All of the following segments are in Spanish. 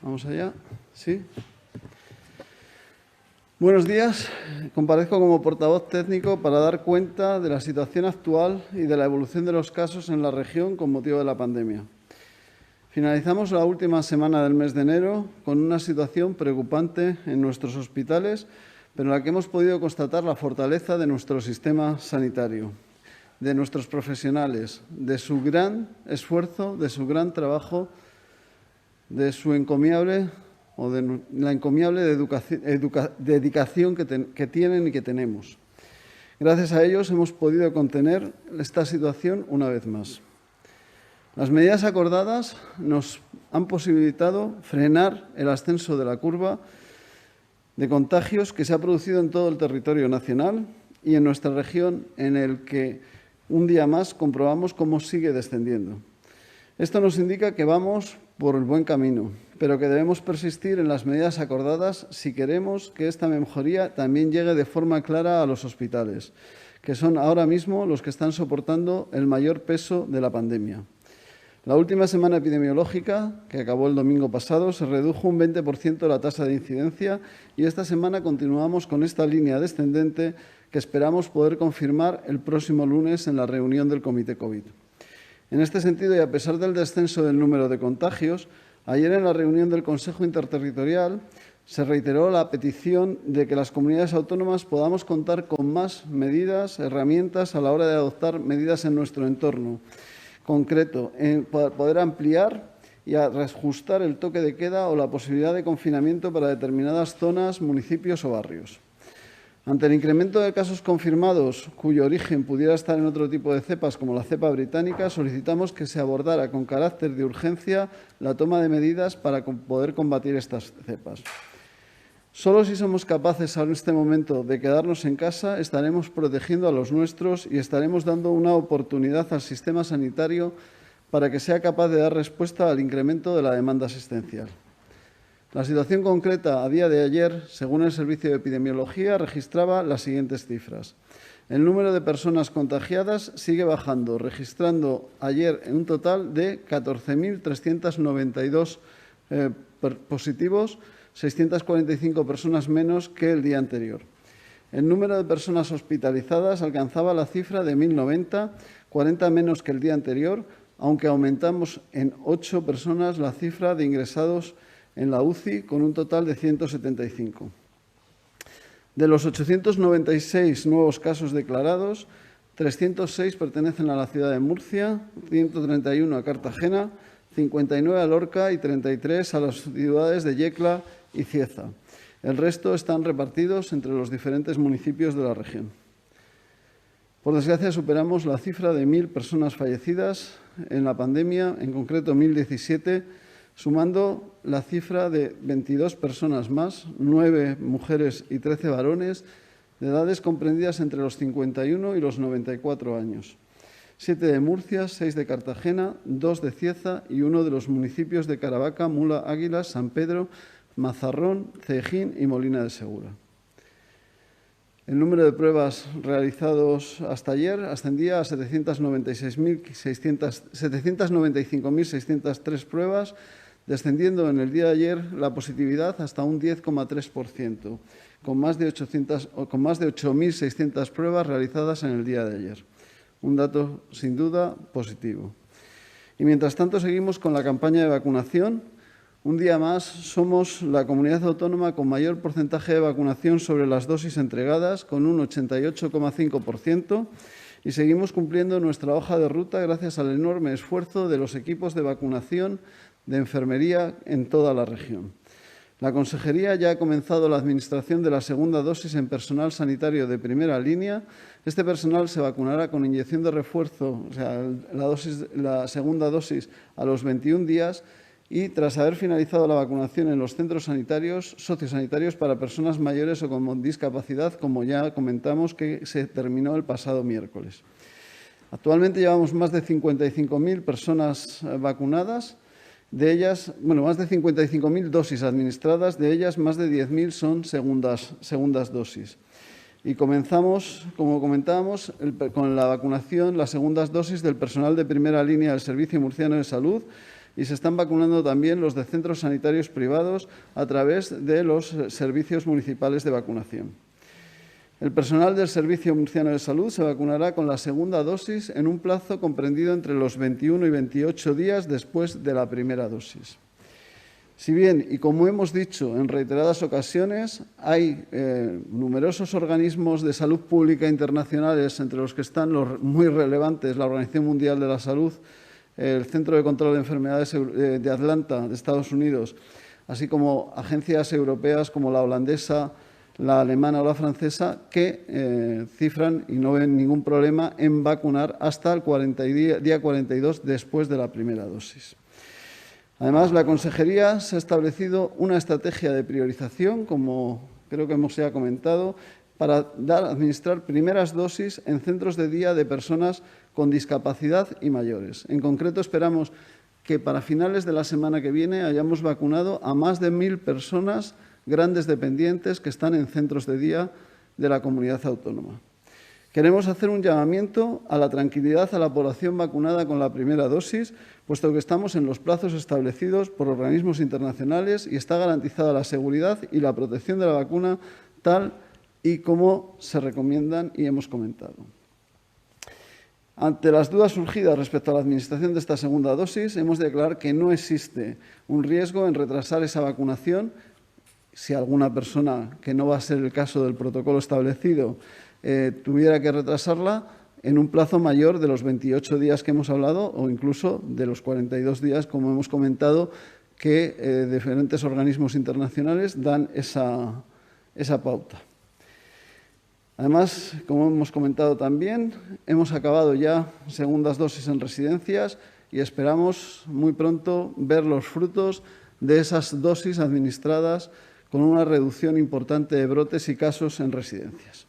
Vamos allá. ¿Sí? Buenos días. Comparezco como portavoz técnico para dar cuenta de la situación actual y de la evolución de los casos en la región con motivo de la pandemia. Finalizamos la última semana del mes de enero con una situación preocupante en nuestros hospitales, pero en la que hemos podido constatar la fortaleza de nuestro sistema sanitario, de nuestros profesionales, de su gran esfuerzo, de su gran trabajo, de su encomiable o de la encomiable dedicación que tienen y que tenemos. Gracias a ellos hemos podido contener esta situación una vez más. Las medidas acordadas nos han posibilitado frenar el ascenso de la curva de contagios que se ha producido en todo el territorio nacional y en nuestra región, en el que un día más comprobamos cómo sigue descendiendo. Esto nos indica que vamos por el buen camino, pero que debemos persistir en las medidas acordadas si queremos que esta mejoría también llegue de forma clara a los hospitales, que son ahora mismo los que están soportando el mayor peso de la pandemia. La última semana epidemiológica, que acabó el domingo pasado, se redujo un 20% la tasa de incidencia y esta semana continuamos con esta línea descendente que esperamos poder confirmar el próximo lunes en la reunión del Comité COVID. En este sentido, y a pesar del descenso del número de contagios, ayer en la reunión del Consejo Interterritorial se reiteró la petición de que las comunidades autónomas podamos contar con más medidas, herramientas a la hora de adoptar medidas en nuestro entorno concreto, en poder ampliar y reajustar el toque de queda o la posibilidad de confinamiento para determinadas zonas, municipios o barrios. Ante el incremento de casos confirmados, cuyo origen pudiera estar en otro tipo de cepas, como la cepa británica, solicitamos que se abordara con carácter de urgencia la toma de medidas para poder combatir estas cepas. Solo si somos capaces en este momento de quedarnos en casa, estaremos protegiendo a los nuestros y estaremos dando una oportunidad al sistema sanitario para que sea capaz de dar respuesta al incremento de la demanda asistencial. La situación concreta a día de ayer, según el Servicio de Epidemiología, registraba las siguientes cifras. El número de personas contagiadas sigue bajando, registrando ayer un total de 14.392 positivos, 645 personas menos que el día anterior. El número de personas hospitalizadas alcanzaba la cifra de 1.090, 40 menos que el día anterior, aunque aumentamos en 8 personas la cifra de ingresados en la UCI, con un total de 175. De los 896 nuevos casos declarados, 306 pertenecen a la ciudad de Murcia, 131 a Cartagena, 59 a Lorca y 33 a las ciudades de Yecla y Cieza. El resto están repartidos entre los diferentes municipios de la región. Por desgracia, superamos la cifra de 1.000 personas fallecidas en la pandemia, en concreto 1.017, sumando la cifra de 22 personas más, 9 mujeres y 13 varones, de edades comprendidas entre los 51 y los 94 años. 7 de Murcia, 6 de Cartagena, 2 de Cieza y 1 de los municipios de Caravaca, Mula, Águilas, San Pedro, Mazarrón, Cejín y Molina de Segura. El número de pruebas realizados hasta ayer ascendía a 795.603 pruebas, descendiendo en el día de ayer la positividad hasta un 10,3%, con más de 8.600 pruebas realizadas en el día de ayer. Un dato, sin duda, positivo. Y mientras tanto, seguimos con la campaña de vacunación. Un día más, somos la comunidad autónoma con mayor porcentaje de vacunación sobre las dosis entregadas, con un 88,5%, y seguimos cumpliendo nuestra hoja de ruta gracias al enorme esfuerzo de los equipos de vacunación de enfermería en toda la región. La Consejería ya ha comenzado la administración de la segunda dosis en personal sanitario de primera línea. Este personal se vacunará con inyección de refuerzo, o sea, la segunda dosis a los 21 días, y tras haber finalizado la vacunación en los centros sanitarios, sociosanitarios para personas mayores o con discapacidad, como ya comentamos que se terminó el pasado miércoles. Actualmente llevamos más de 55.000 personas vacunadas, de ellas, más de 55.000 dosis administradas, de ellas más de 10.000 son segundas dosis. Y comenzamos, como comentábamos, con la vacunación, las segundas dosis del personal de primera línea del Servicio Murciano de Salud, y se están vacunando también los de centros sanitarios privados a través de los servicios municipales de vacunación. El personal del Servicio Murciano de Salud se vacunará con la segunda dosis en un plazo comprendido entre los 21 y 28 días después de la primera dosis. Si bien, y como hemos dicho en reiteradas ocasiones, hay numerosos organismos de salud pública internacionales, entre los que están los muy relevantes, la Organización Mundial de la Salud, el Centro de Control de Enfermedades de Atlanta, de Estados Unidos, así como agencias europeas como la holandesa, la alemana o la francesa, que cifran y no ven ningún problema en vacunar hasta el día 42 después de la primera dosis. Además, la Consejería se ha establecido una estrategia de priorización, como creo que hemos ya comentado, para administrar primeras dosis en centros de día de personas con discapacidad y mayores. En concreto, esperamos que para finales de la semana que viene hayamos vacunado a más de 1.000 personas grandes dependientes que están en centros de día de la comunidad autónoma. Queremos hacer un llamamiento a la tranquilidad a la población vacunada con la primera dosis, puesto que estamos en los plazos establecidos por organismos internacionales y está garantizada la seguridad y la protección de la vacuna tal y como se recomiendan y hemos comentado. Ante las dudas surgidas respecto a la administración de esta segunda dosis, hemos de declarar que no existe un riesgo en retrasar esa vacunación. Si alguna persona, que no va a ser el caso del protocolo establecido, tuviera que retrasarla en un plazo mayor de los 28 días que hemos hablado o incluso de los 42 días, como hemos comentado, que diferentes organismos internacionales dan esa pauta. Además, como hemos comentado también, hemos acabado ya segundas dosis en residencias y esperamos muy pronto ver los frutos de esas dosis administradas con una reducción importante de brotes y casos en residencias.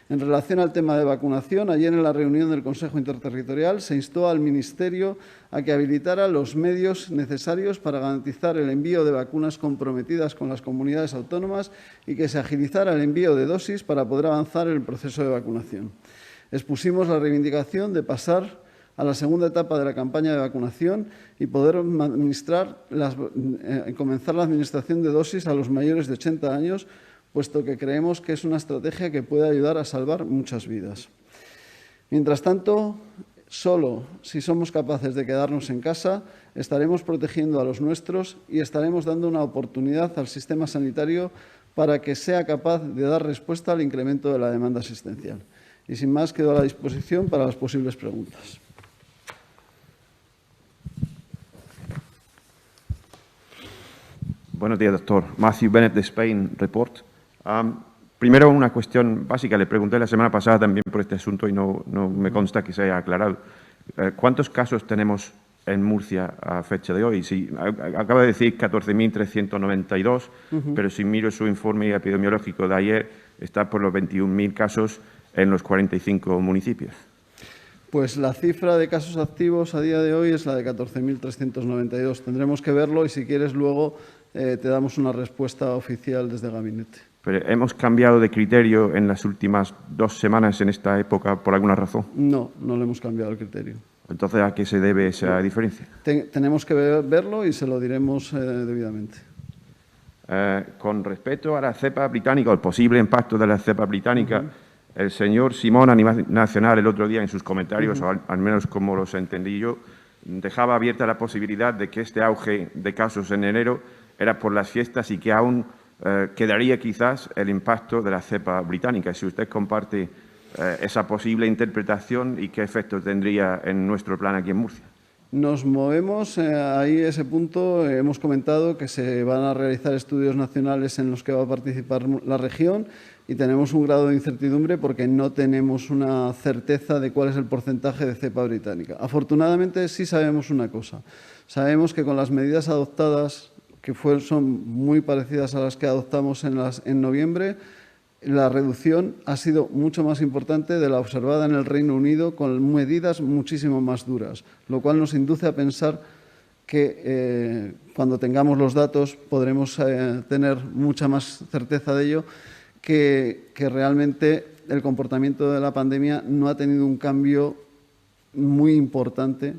En relación al tema de vacunación, ayer en la reunión del Consejo Interterritorial se instó al Ministerio a que habilitara los medios necesarios para garantizar el envío de vacunas comprometidas con las comunidades autónomas y que se agilizara el envío de dosis para poder avanzar en el proceso de vacunación. Expusimos la reivindicación de pasar a la segunda etapa de la campaña de vacunación y poder comenzar la administración de dosis a los mayores de 80 años, puesto que creemos que es una estrategia que puede ayudar a salvar muchas vidas. Mientras tanto, solo si somos capaces de quedarnos en casa, estaremos protegiendo a los nuestros y estaremos dando una oportunidad al sistema sanitario para que sea capaz de dar respuesta al incremento de la demanda asistencial. Y sin más, quedo a la disposición para las posibles preguntas. Buenos días, doctor. Matthew Bennett, de Spain Report. Primero, una cuestión básica. Le pregunté la semana pasada también por este asunto y no me consta que se haya aclarado. ¿Cuántos casos tenemos en Murcia a fecha de hoy? Sí, acaba de decir 14.392, pero si miro su informe epidemiológico de ayer, está por los 21.000 casos en los 45 municipios. Pues la cifra de casos activos a día de hoy es la de 14.392. Tendremos que verlo y, si quieres, luego te damos una respuesta oficial desde el gabinete. ¿Pero hemos cambiado de criterio en las últimas 2 semanas en esta época por alguna razón? No, no le hemos cambiado el criterio. Entonces, ¿a qué se debe esa diferencia? Tenemos que verlo y se lo diremos debidamente. Con respecto a la cepa británica, o el posible impacto de la cepa británica, el señor Simón, a nivel nacional, el otro día en sus comentarios, o al menos como los entendí yo, dejaba abierta la posibilidad de que este auge de casos en enero era por las fiestas y que aún quedaría quizás el impacto de la cepa británica. Si usted comparte esa posible interpretación y qué efecto tendría en nuestro plan aquí en Murcia. Nos movemos ahí ese punto. Hemos comentado que se van a realizar estudios nacionales en los que va a participar la región y tenemos un grado de incertidumbre porque no tenemos una certeza de cuál es el porcentaje de cepa británica. Afortunadamente sí sabemos una cosa. Sabemos que con las medidas adoptadas, que son muy parecidas a las que adoptamos en noviembre, la reducción ha sido mucho más importante de la observada en el Reino Unido, con medidas muchísimo más duras, lo cual nos induce a pensar que cuando tengamos los datos podremos tener mucha más certeza de ello, que realmente el comportamiento de la pandemia no ha tenido un cambio muy importante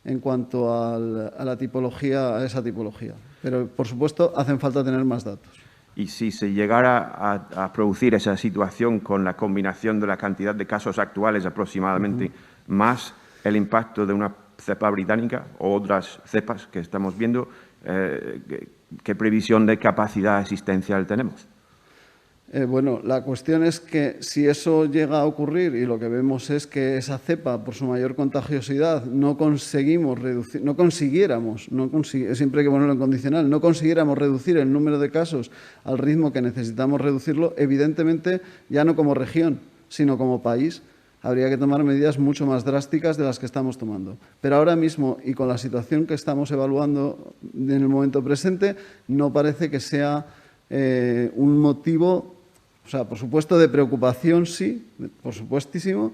en cuanto a la tipología, a esa tipología. Pero, por supuesto, hacen falta tener más datos. Y si se llegara a producir esa situación con la combinación de la cantidad de casos actuales aproximadamente, más el impacto de una cepa británica o otras cepas que estamos viendo, ¿qué previsión de capacidad asistencial tenemos? Bueno, la cuestión es que si eso llega a ocurrir y lo que vemos es que esa cepa, por su mayor contagiosidad, no consiguiéramos, siempre hay que ponerlo en condicional, no consiguiéramos reducir el número de casos al ritmo que necesitamos reducirlo, evidentemente, ya no como región, sino como país, habría que tomar medidas mucho más drásticas de las que estamos tomando. Pero ahora mismo, y con la situación que estamos evaluando en el momento presente, no parece que sea un motivo. O sea, por supuesto, de preocupación sí, por supuestísimo,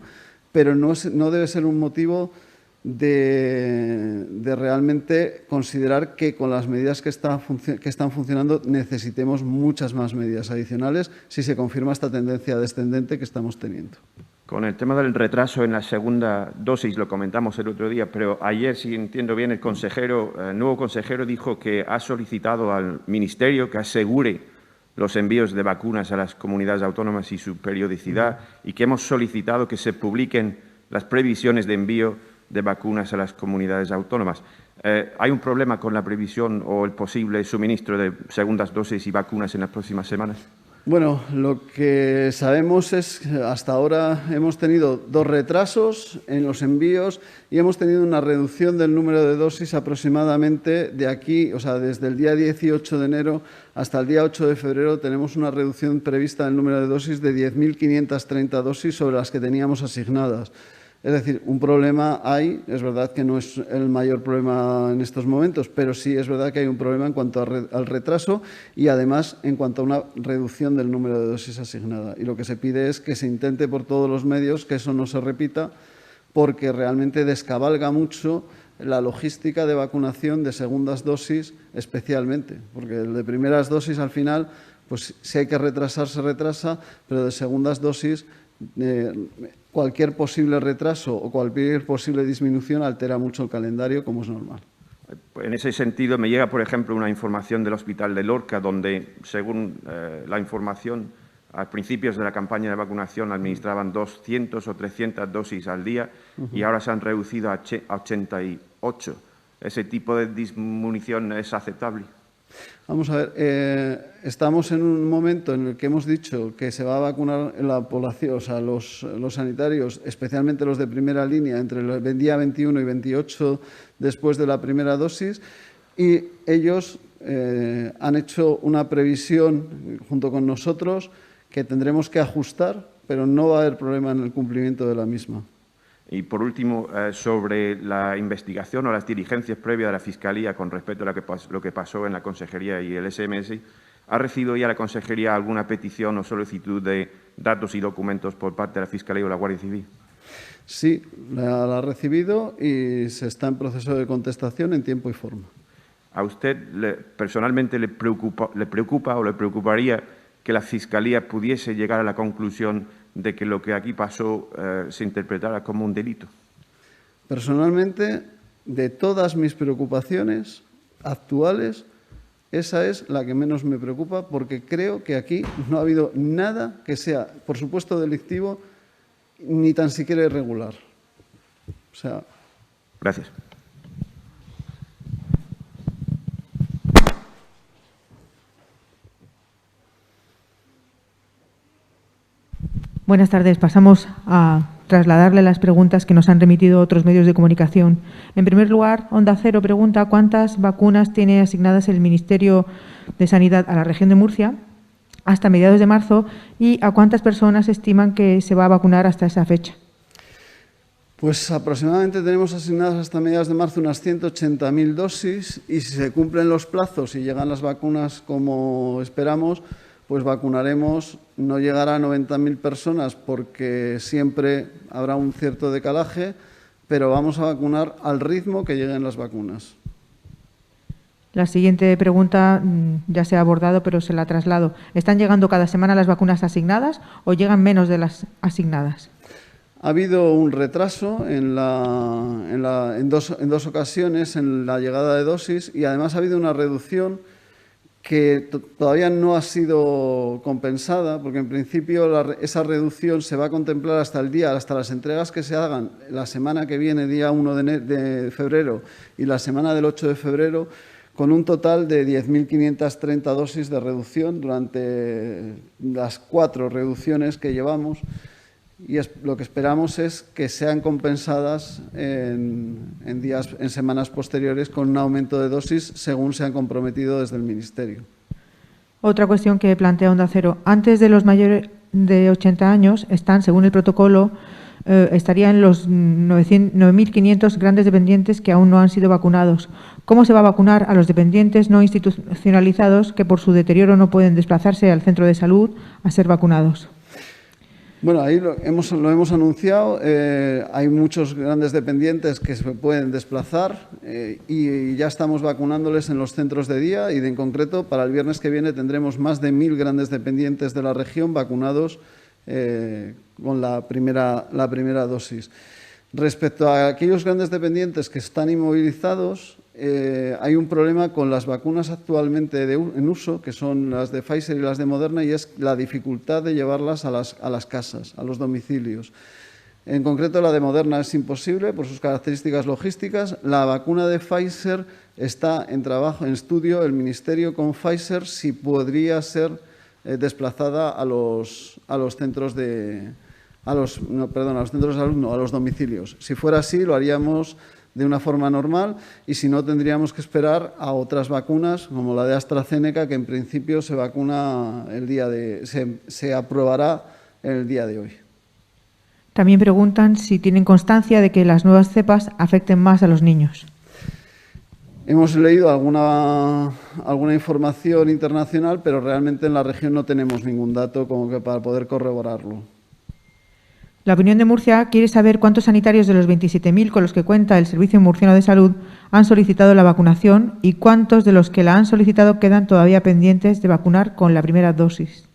pero no debe ser un motivo de realmente considerar que con las medidas que están funcionando necesitemos muchas más medidas adicionales si se confirma esta tendencia descendente que estamos teniendo. Con el tema del retraso en la segunda dosis, lo comentamos el otro día, pero ayer, si entiendo bien, el nuevo consejero dijo que ha solicitado al Ministerio que asegure los envíos de vacunas a las comunidades autónomas y su periodicidad, y que hemos solicitado que se publiquen las previsiones de envío de vacunas a las comunidades autónomas. ¿Hay un problema con la previsión o el posible suministro de segundas dosis y vacunas en las próximas semanas? Bueno, lo que sabemos es que hasta ahora hemos tenido 2 retrasos en los envíos y hemos tenido una reducción del número de dosis aproximadamente de aquí, o sea, desde el día 18 de enero hasta el día 8 de febrero tenemos una reducción prevista del número de dosis de 10.530 dosis sobre las que teníamos asignadas. Es decir, un problema hay, es verdad que no es el mayor problema en estos momentos, pero sí es verdad que hay un problema en cuanto al retraso y además en cuanto a una reducción del número de dosis asignada. Y lo que se pide es que se intente por todos los medios que eso no se repita, porque realmente descabalga mucho la logística de vacunación de segundas dosis especialmente, porque el de primeras dosis al final, pues si hay que retrasar, se retrasa, pero de segundas dosis cualquier posible retraso o cualquier posible disminución altera mucho el calendario, como es normal. En ese sentido, me llega, por ejemplo, una información del Hospital de Lorca, donde, según la información, a principios de la campaña de vacunación administraban 200 o 300 dosis al día y ahora se han reducido a 88. ¿Ese tipo de disminución es aceptable? Vamos a ver, estamos en un momento en el que hemos dicho que se va a vacunar la población, o sea, los sanitarios, especialmente los de primera línea, entre el día 21 y 28 después de la primera dosis, y ellos han hecho una previsión junto con nosotros que tendremos que ajustar, pero no va a haber problema en el cumplimiento de la misma. Y, por último, sobre la investigación o las diligencias previas de la Fiscalía con respecto a lo que pasó en la Consejería y el SMS, ¿ha recibido ya la Consejería alguna petición o solicitud de datos y documentos por parte de la Fiscalía o la Guardia Civil? Sí, la ha recibido y se está en proceso de contestación en tiempo y forma. ¿A usted personalmente le preocupa o le preocuparía que la Fiscalía pudiese llegar a la conclusión de que lo que aquí pasó se interpretara como un delito? Personalmente, de todas mis preocupaciones actuales, esa es la que menos me preocupa, porque creo que aquí no ha habido nada que sea, por supuesto, delictivo, ni tan siquiera irregular. O sea... Gracias. Buenas tardes. Pasamos a trasladarle las preguntas que nos han remitido otros medios de comunicación. En primer lugar, Onda Cero pregunta cuántas vacunas tiene asignadas el Ministerio de Sanidad a la región de Murcia hasta mediados de marzo y a cuántas personas estiman que se va a vacunar hasta esa fecha. Pues aproximadamente tenemos asignadas hasta mediados de marzo unas 180.000 dosis y si se cumplen los plazos y llegan las vacunas como esperamos, pues vacunaremos, no llegará a 90.000 personas porque siempre habrá un cierto decalaje, pero vamos a vacunar al ritmo que lleguen las vacunas. La siguiente pregunta ya se ha abordado, pero se la traslado. ¿Están llegando cada semana las vacunas asignadas o llegan menos de las asignadas? Ha habido un retraso en dos ocasiones en la llegada de dosis y además ha habido una reducción que todavía no ha sido compensada, porque en principio esa reducción se va a contemplar hasta las entregas que se hagan la semana que viene, día 1 de febrero y la semana del 8 de febrero, con un total de 10.530 dosis de reducción durante las 4 reducciones que llevamos. Y lo que esperamos es que sean compensadas en semanas posteriores con un aumento de dosis según se han comprometido desde el Ministerio. Otra cuestión que plantea Onda Cero. Antes de los mayores de 80 años están, según el protocolo, estarían los 9.500 grandes dependientes que aún no han sido vacunados. ¿Cómo se va a vacunar a los dependientes no institucionalizados que por su deterioro no pueden desplazarse al centro de salud a ser vacunados? Bueno, ahí lo hemos anunciado. Hay muchos grandes dependientes que se pueden desplazar y ya estamos vacunándoles en los centros de día y en concreto para el viernes que viene tendremos más de 1.000 grandes dependientes de la región vacunados con la primera dosis. Respecto a aquellos grandes dependientes que están inmovilizados, hay un problema con las vacunas actualmente en uso, que son las de Pfizer y las de Moderna, y es la dificultad de llevarlas a las casas, a los domicilios. En concreto, la de Moderna es imposible por sus características logísticas. La vacuna de Pfizer está en estudio el Ministerio con Pfizer si podría ser desplazada a los centros de salud, no, a los domicilios. Si fuera así, lo haríamos de una forma normal y si no tendríamos que esperar a otras vacunas como la de AstraZeneca, que en principio se aprobará el día de hoy. También preguntan si tienen constancia de que las nuevas cepas afecten más a los niños. Hemos leído alguna información internacional, pero realmente en la región no tenemos ningún dato como que para poder corroborarlo. La opinión de Murcia quiere saber cuántos sanitarios de los 27.000 con los que cuenta el Servicio Murciano de Salud han solicitado la vacunación y cuántos de los que la han solicitado quedan todavía pendientes de vacunar con la primera dosis.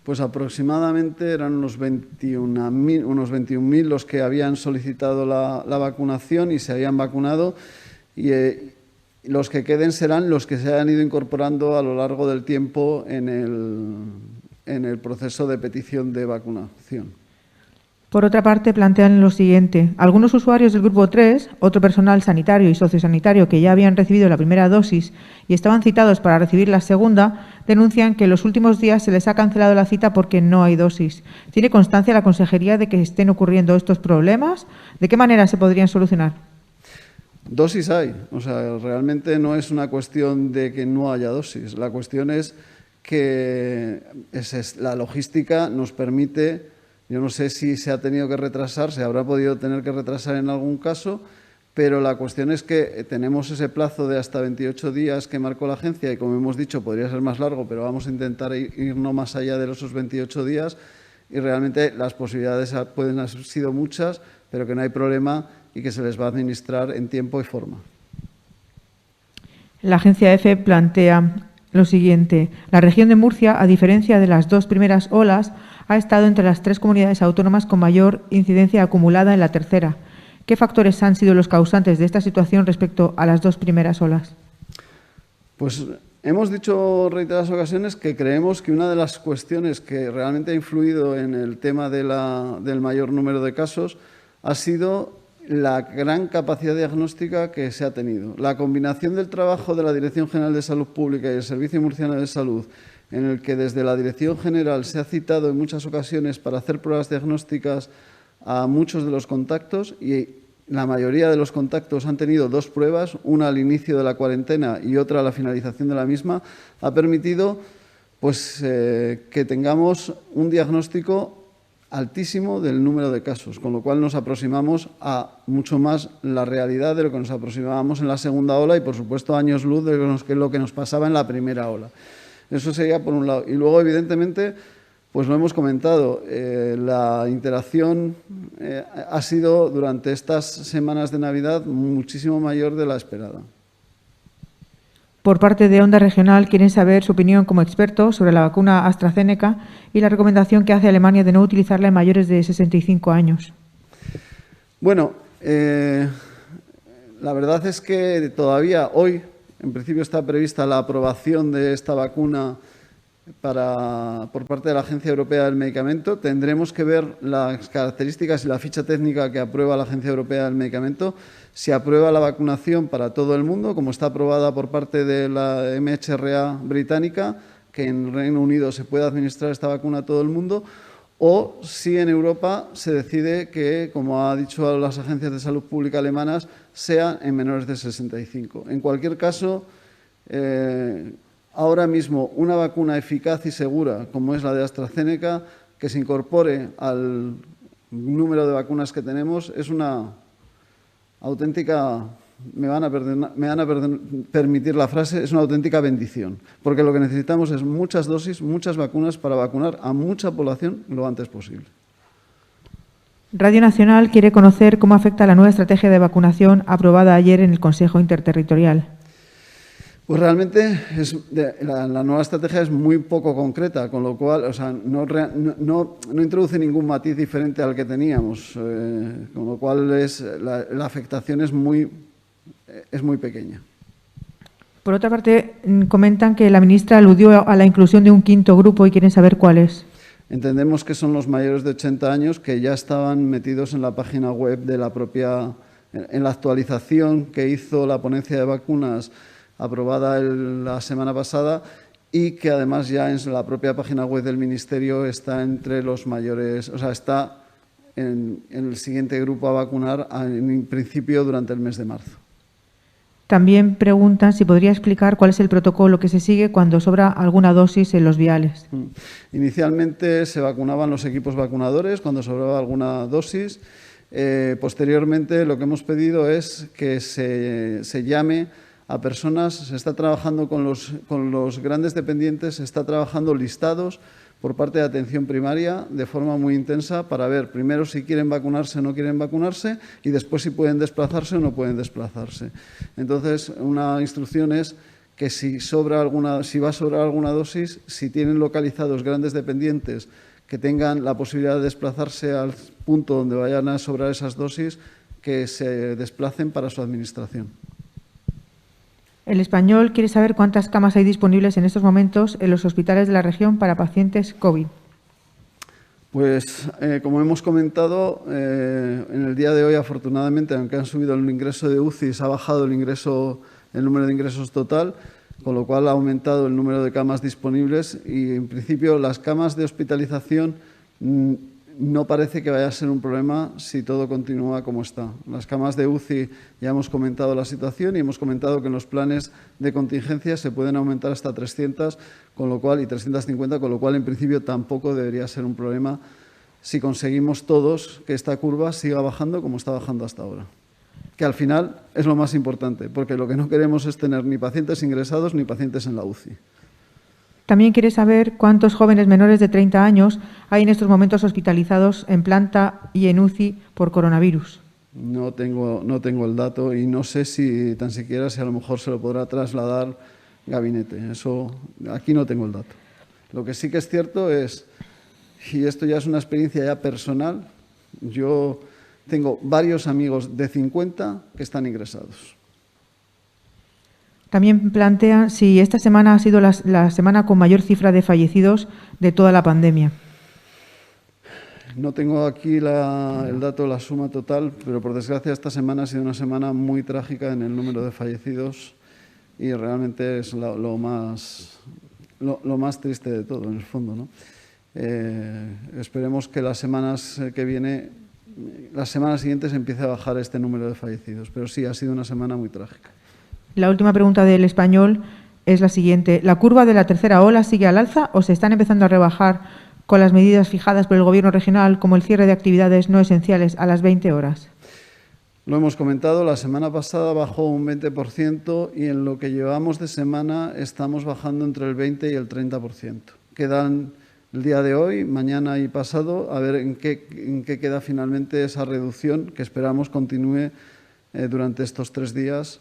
Pues aproximadamente eran unos 21.000 los que habían solicitado la vacunación y se habían vacunado y los que queden serán los que se hayan ido incorporando a lo largo del tiempo en el proceso de petición de vacunación. Por otra parte, plantean lo siguiente. Algunos usuarios del Grupo 3, otro personal sanitario y sociosanitario que ya habían recibido la primera dosis y estaban citados para recibir la segunda, denuncian que en los últimos días se les ha cancelado la cita porque no hay dosis. ¿Tiene constancia la Consejería de que estén ocurriendo estos problemas? ¿De qué manera se podrían solucionar? Dosis hay. O sea, realmente no es una cuestión de que no haya dosis. La cuestión es que la logística nos permite. Yo no sé si se ha tenido que retrasar, se habrá podido tener que retrasar en algún caso, pero la cuestión es que tenemos ese plazo de hasta 28 días que marcó la agencia y, como hemos dicho, podría ser más largo, pero vamos a intentar ir no más allá de esos 28 días y realmente las posibilidades pueden haber sido muchas, pero que no hay problema y que se les va a administrar en tiempo y forma. La agencia EFE plantea lo siguiente. La región de Murcia, a diferencia de las 2 primeras olas, ha estado entre las 3 comunidades autónomas con mayor incidencia acumulada en la tercera. ¿Qué factores han sido los causantes de esta situación respecto a las 2 primeras olas? Pues hemos dicho en reiteradas ocasiones que creemos que una de las cuestiones que realmente ha influido en el tema del mayor número de casos ha sido la gran capacidad diagnóstica que se ha tenido. La combinación del trabajo de la Dirección General de Salud Pública y el Servicio Murciano de Salud, en el que desde la Dirección General se ha citado en muchas ocasiones para hacer pruebas diagnósticas a muchos de los contactos y la mayoría de los contactos han tenido 2 pruebas, una al inicio de la cuarentena y otra a la finalización de la misma, ha permitido que tengamos un diagnóstico altísimo del número de casos, con lo cual nos aproximamos a mucho más la realidad de lo que nos aproximábamos en la segunda ola y, por supuesto, años luz de lo que nos pasaba en la primera ola. Eso sería por un lado. Y luego, evidentemente, pues lo hemos comentado, la interacción ha sido durante estas semanas de Navidad muchísimo mayor de la esperada. Por parte de Onda Regional, quieren saber su opinión como experto sobre la vacuna AstraZeneca y la recomendación que hace Alemania de no utilizarla en mayores de 65 años. Bueno, la verdad es que todavía hoy, en principio, está prevista la aprobación de esta vacuna por parte de la Agencia Europea del Medicamento. Tendremos que ver las características y la ficha técnica que aprueba la Agencia Europea del Medicamento. Si aprueba la vacunación para todo el mundo, como está aprobada por parte de la MHRA británica, que en Reino Unido se puede administrar esta vacuna a todo el mundo, o si en Europa se decide que, como ha dicho las agencias de salud pública alemanas, sea en menores de 65. En cualquier caso, ahora mismo una vacuna eficaz y segura, como es la de AstraZeneca, que se incorpore al número de vacunas que tenemos, es una auténtica, me van a permitir la frase, es una auténtica bendición, porque lo que necesitamos es muchas dosis, muchas vacunas para vacunar a mucha población lo antes posible. Radio Nacional quiere conocer cómo afecta la nueva estrategia de vacunación aprobada ayer en el Consejo Interterritorial. Pues realmente la nueva estrategia es muy poco concreta, con lo cual no introduce ningún matiz diferente al que teníamos, con lo cual la afectación es muy pequeña. Por otra parte, comentan que la ministra aludió a la inclusión de un quinto grupo y quieren saber cuál es. Entendemos que son los mayores de 80 años que ya estaban metidos en la página web de la propia, en la actualización que hizo la ponencia de vacunas aprobada la semana pasada y que además ya en la propia página web del Ministerio está entre los mayores, o sea, está en el siguiente grupo a vacunar en principio durante el mes de marzo. También preguntan si podría explicar cuál es el protocolo que se sigue cuando sobra alguna dosis en los viales. Inicialmente se vacunaban los equipos vacunadores cuando sobraba alguna dosis. Posteriormente lo que hemos pedido es que se llame a personas, se está trabajando con los grandes dependientes, se está trabajando listados por parte de atención primaria de forma muy intensa para ver primero si quieren vacunarse o no quieren vacunarse y después si pueden desplazarse o no pueden desplazarse. Entonces, una instrucción es que si va a sobrar alguna dosis, si tienen localizados grandes dependientes que tengan la posibilidad de desplazarse al punto donde vayan a sobrar esas dosis, que se desplacen para su administración. El Español quiere saber cuántas camas hay disponibles en estos momentos en los hospitales de la región para pacientes COVID. Pues, como hemos comentado, en el día de hoy, afortunadamente, aunque han subido el ingreso de UCI, se ha bajado el número de ingresos total, con lo cual ha aumentado el número de camas disponibles y, en principio, las camas de hospitalización no parece que vaya a ser un problema si todo continúa como está. Las camas de UCI ya hemos comentado la situación y hemos comentado que en los planes de contingencia se pueden aumentar hasta 300 y 350, con lo cual en principio tampoco debería ser un problema si conseguimos todos que esta curva siga bajando como está bajando hasta ahora. Que al final es lo más importante, porque lo que no queremos es tener ni pacientes ingresados ni pacientes en la UCI. También quiere saber cuántos jóvenes menores de 30 años hay en estos momentos hospitalizados en planta y en UCI por coronavirus. No tengo el dato y no sé si tan siquiera si a lo mejor se lo podrá trasladar gabinete. Eso, aquí no tengo el dato. Lo que sí que es cierto es, y esto ya es una experiencia ya personal, yo tengo varios amigos de 50 que están ingresados. También plantea si esta semana ha sido la semana con mayor cifra de fallecidos de toda la pandemia. No tengo aquí el dato, la suma total, pero por desgracia esta semana ha sido una semana muy trágica en el número de fallecidos y realmente es lo más triste de todo, en el fondo, ¿no? Esperemos que las semanas siguientes empiece a bajar este número de fallecidos, pero sí, ha sido una semana muy trágica. La última pregunta del Español es la siguiente. ¿La curva de la tercera ola sigue al alza o se están empezando a rebajar con las medidas fijadas por el Gobierno regional como el cierre de actividades no esenciales a las 20 horas? Lo hemos comentado, la semana pasada bajó un 20% y en lo que llevamos de semana estamos bajando entre el 20 y el 30%. Quedan el día de hoy, mañana y pasado, a ver en qué queda finalmente esa reducción que esperamos continúe durante estos 3 días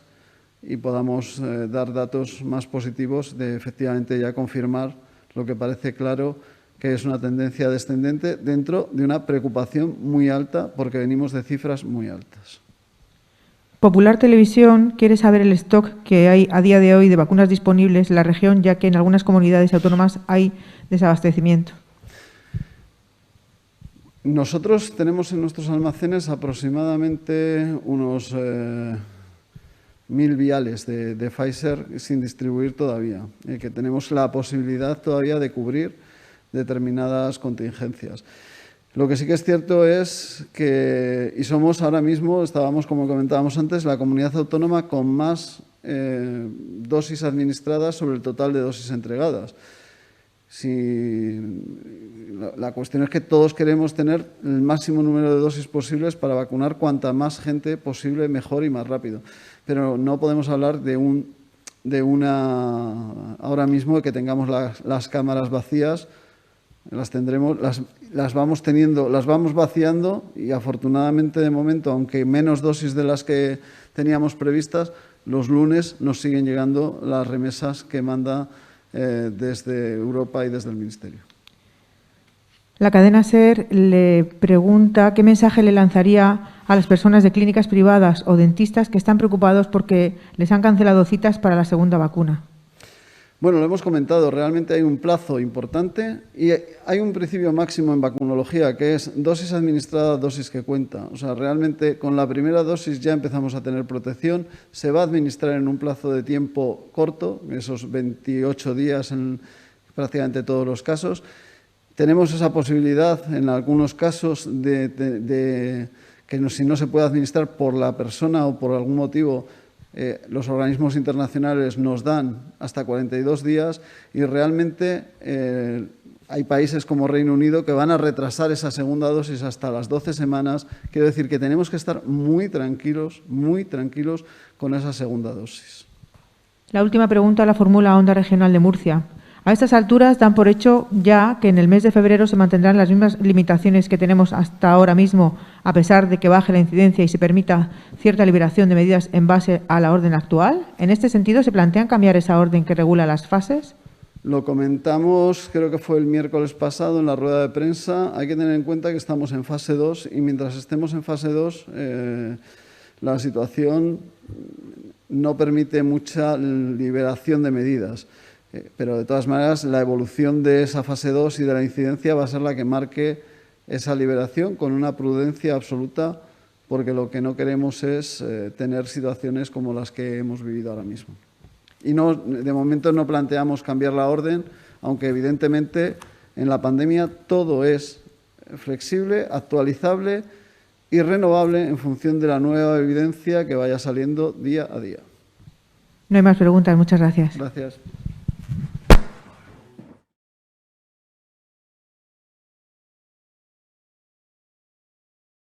y podamos dar datos más positivos de efectivamente ya confirmar lo que parece claro, que es una tendencia descendente dentro de una preocupación muy alta porque venimos de cifras muy altas. Popular Televisión quiere saber el stock que hay a día de hoy de vacunas disponibles en la región, ya que en algunas comunidades autónomas hay desabastecimiento. Nosotros tenemos en nuestros almacenes aproximadamente unos 1.000 viales de Pfizer sin distribuir todavía, que tenemos la posibilidad todavía de cubrir determinadas contingencias. Lo que sí que es cierto es que, y somos ahora mismo, estábamos, como comentábamos antes, la comunidad autónoma con más dosis administradas sobre el total de dosis entregadas. La cuestión es que todos queremos tener el máximo número de dosis posibles para vacunar cuanta más gente posible, mejor y más rápido. Pero no podemos hablar ahora mismo de que tengamos las cámaras vacías. Las tendremos, las vamos teniendo, las vamos vaciando y afortunadamente de momento, aunque menos dosis de las que teníamos previstas, los lunes nos siguen llegando las remesas que manda desde Europa y desde el Ministerio. La cadena SER le pregunta qué mensaje le lanzaría a las personas de clínicas privadas o dentistas que están preocupados porque les han cancelado citas para la segunda vacuna. Bueno, lo hemos comentado, realmente hay un plazo importante y hay un principio máximo en vacunología que es dosis administrada, dosis que cuenta. O sea, realmente con la primera dosis ya empezamos a tener protección, se va a administrar en un plazo de tiempo corto, esos 28 días en prácticamente todos los casos. Tenemos esa posibilidad en algunos casos de que si no se puede administrar por la persona o por algún motivo, los organismos internacionales nos dan hasta 42 días y realmente hay países como Reino Unido que van a retrasar esa segunda dosis hasta las 12 semanas. Quiero decir que tenemos que estar muy tranquilos con esa segunda dosis. La última pregunta la formula Onda Regional de Murcia. A estas alturas dan por hecho ya que en el mes de febrero se mantendrán las mismas limitaciones que tenemos hasta ahora mismo, a pesar de que baje la incidencia y se permita cierta liberación de medidas en base a la orden actual. ¿En este sentido se plantean cambiar esa orden que regula las fases? Lo comentamos, creo que fue el miércoles pasado en la rueda de prensa. Hay que tener en cuenta que estamos en fase 2 y mientras estemos en fase 2 la situación no permite mucha liberación de medidas. Pero de todas maneras la evolución de esa fase 2 y de la incidencia va a ser la que marque esa liberación con una prudencia absoluta, porque lo que no queremos es tener situaciones como las que hemos vivido ahora mismo. Y no, de momento no planteamos cambiar la orden, aunque evidentemente en la pandemia todo es flexible, actualizable y renovable en función de la nueva evidencia que vaya saliendo día a día. No hay más preguntas. Muchas gracias. Gracias.